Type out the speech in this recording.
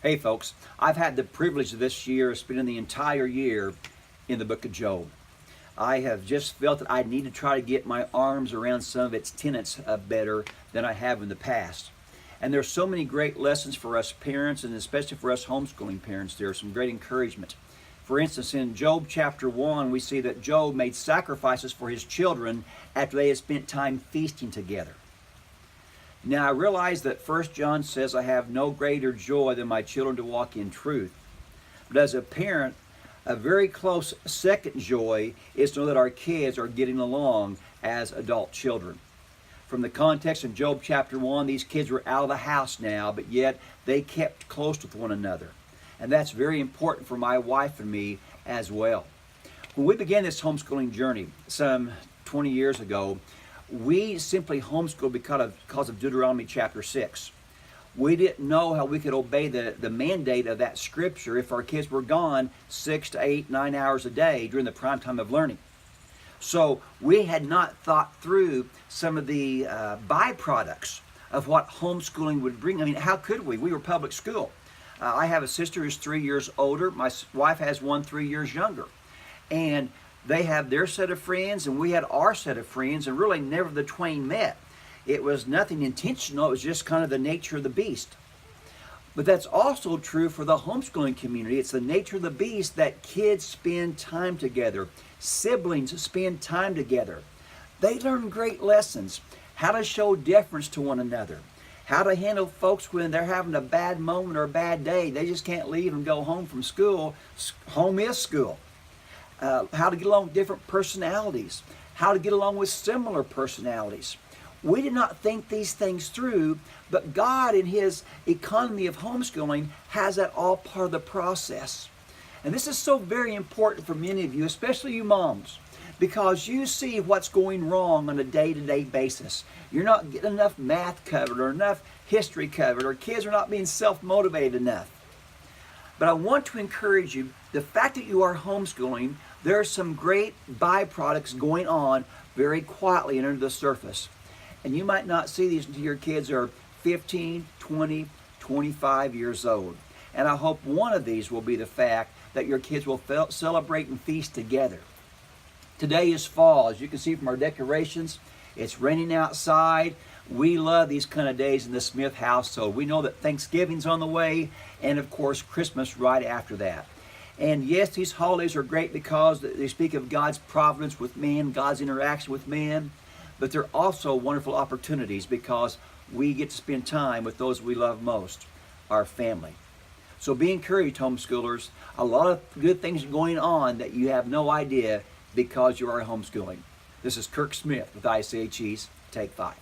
Hey folks, I've had the privilege of this year of spending the entire year in the book of Job. I have just felt that I need to try to get my arms around some of its tenets better than I have in the past. And there's so many great lessons for us parents, and especially for us homeschooling parents. There's some great encouragement. For instance, in Job chapter 1, we see that Job made sacrifices for his children after they had spent time feasting together. Now I realize that 1 John says, I have no greater joy than my children to walk in truth. But as a parent, a very close second joy is to know that our kids are getting along as adult children. From the context of Job chapter 1, these kids were out of the house now, but yet they kept close with one another. And that's very important for my wife and me as well. When we began this homeschooling journey some 20 years ago, we simply homeschooled because of Deuteronomy chapter 6. We didn't know how we could obey the mandate of that scripture if our kids were gone 6 to 8, 9 hours a day during the prime time of learning. So we had not thought through some of the byproducts of what homeschooling would bring. I mean, how could we? We were public school. I have a sister who's 3 years older. My wife has one 3 years younger. And they have their set of friends, and we had our set of friends, and really never the twain met. It was nothing intentional. It was just kind of the nature of the beast. But that's also true for the homeschooling community. It's the nature of the beast that kids spend time together. Siblings spend time together. They learn great lessons. How to show deference to one another. How to handle folks when they're having a bad moment or a bad day. They just can't leave and go home from school. Home is school. How to get along with different personalities. How to get along with similar personalities. We did not think these things through, but God in His economy of homeschooling has that all part of the process. And this is so very important for many of you, especially you moms, because you see what's going wrong on a day-to-day basis. You're not getting enough math covered or enough history covered, or kids are not being self-motivated enough. But I want to encourage you, the fact that you are homeschooling, there are some great byproducts going on very quietly and under the surface. And you might not see these until your kids are 15, 20, 25 years old. And I hope one of these will be the fact that your kids will celebrate and feast together. Today is fall. As you can see from our decorations, it's raining outside. We love these kind of days in the Smith household. We know that Thanksgiving's on the way, and of course Christmas right after that. And yes, these holidays are great because they speak of God's providence with man, God's interaction with man, but they're also wonderful opportunities because we get to spend time with those we love most, our family. So be encouraged, homeschoolers. A lot of good things are going on that you have no idea because you are homeschooling. This is Kirk Smith with ICHE's Take 5.